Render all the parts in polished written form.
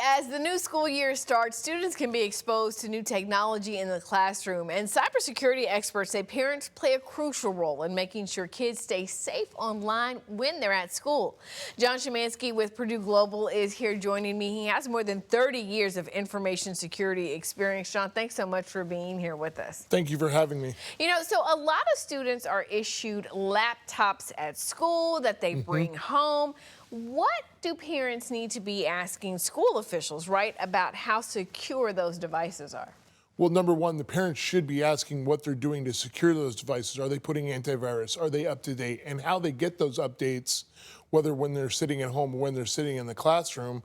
As the new school year starts, students can be exposed to new technology in the classroom, and cybersecurity experts say parents play a crucial role in making sure kids stay safe online when they're at school. John Szymanski with Purdue Global is here joining me. He has more than 30 years of information security experience. John, thanks so much for being here with us. Thank you for having me. You know, so a lot of students are issued laptops at school that they bring home. What do parents need to be asking school officials, right, about how secure those devices are? Well, number one, the parents should be asking what they're doing to secure those devices. Are they putting antivirus? Are they up to date? And how they get those updates, whether when they're sitting at home or when they're sitting in the classroom,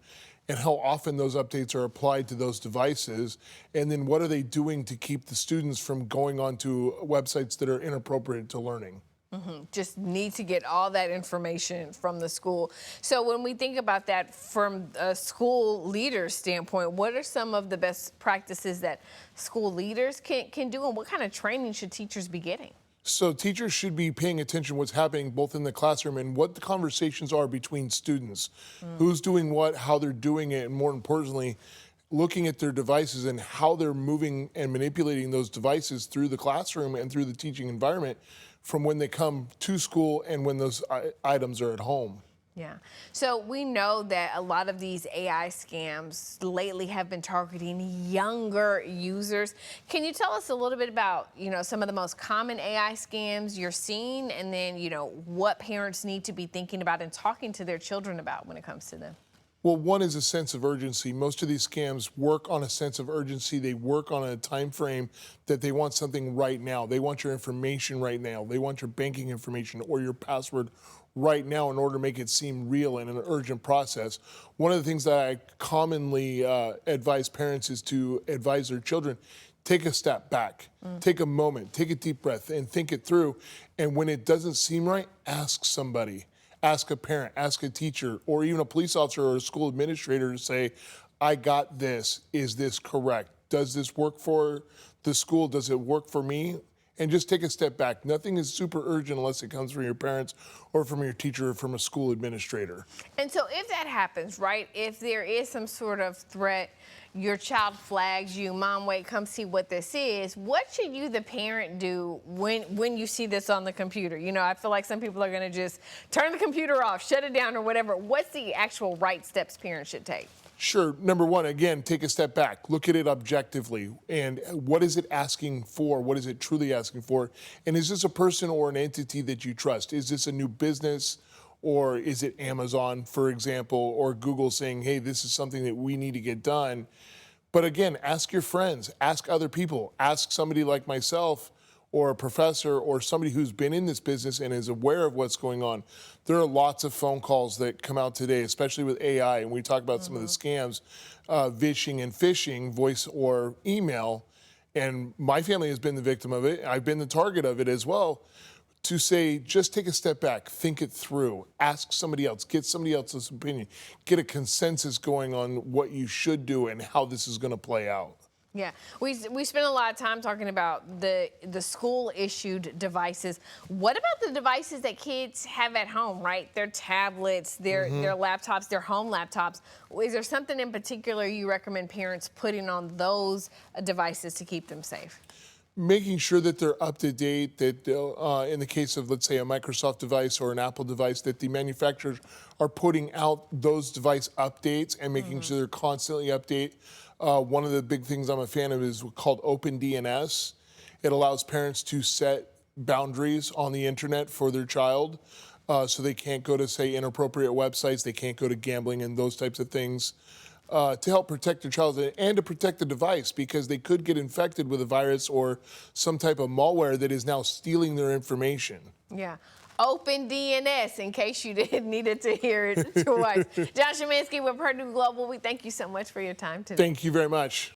and how often those updates are applied to those devices. And then what are they doing to keep the students from going onto websites that are inappropriate to learning? Just need to get all that information from the school. So when we think about that from a school leader's standpoint, what are some of the best practices that school leaders can do, and what kind of training should teachers be getting? So teachers should be paying attention to what's happening both in the classroom and what the conversations are between students. Who's doing what, how they're doing it, and more importantly, looking at their devices and how they're moving and manipulating those devices through the classroom and through the teaching environment from when they come to school and when those items are at home. Yeah. So we know that a lot of these AI scams lately have been targeting younger users. Can you tell us a little bit about, some of the most common AI scams you're seeing, and then, what parents need to be thinking about and talking to their children about when it comes to them? Well, one is a sense of urgency. Most of these scams work on a sense of urgency. They work on a time frame that they want something right now. They want your information right now. They want your banking information or your password right now in order to make it seem real and an urgent process. One of the things that I commonly advise parents is to advise their children, take a step back, take a moment, take a deep breath and think it through. And when it doesn't seem right, ask somebody. Ask a parent, ask a teacher, or even a police officer or a school administrator to say, I got this. Is this correct? Does this work for the school? Does it work for me? And just take a step back. Nothing is super urgent unless it comes from your parents or from your teacher or from a school administrator. And so if that happens, right, if there is some sort of threat, your child flags you, Mom, wait, come see what this is. What should you, the parent, do when you see this on the computer? I feel like some people are going to just turn the computer off, shut it down or whatever. What's the actual right steps parents should take? Sure. Number one, again, take a step back. Look at it objectively. And what is it asking for? What is it truly asking for? And is this a person or an entity that you trust? Is this a new business? Or is it Amazon, for example, or Google saying, hey, this is something that we need to get done? But again, ask your friends, ask other people, ask somebody like myself or a professor or somebody who's been in this business and is aware of what's going on. There are lots of phone calls that come out today, especially with AI, and we talk about some of the scams, vishing and phishing, voice or email, and my family has been the victim of it. I've been the target of it as well. To say, just take a step back, think it through, ask somebody else, get somebody else's opinion, get a consensus going on what you should do and how this is going to play out. Yeah, we spend a lot of time talking about the school-issued devices. What about the devices that kids have at home, right? Their tablets, their laptops, their home laptops. Is there something in particular you recommend parents putting on those devices to keep them safe? Making sure that they're up to date, that in the case of, let's say, a Microsoft device or an Apple device, that the manufacturers are putting out those device updates and making sure they're constantly update. One of the big things I'm a fan of is called OpenDNS. It allows parents to set boundaries on the internet for their child so they can't go to, say, inappropriate websites, they can't go to gambling and those types of things. To help protect their child and to protect the device, because they could get infected with a virus or some type of malware that is now stealing their information. Yeah. OpenDNS, in case you needed to hear it twice. John Szymanski with Purdue Global, we thank you so much for your time today. Thank you very much.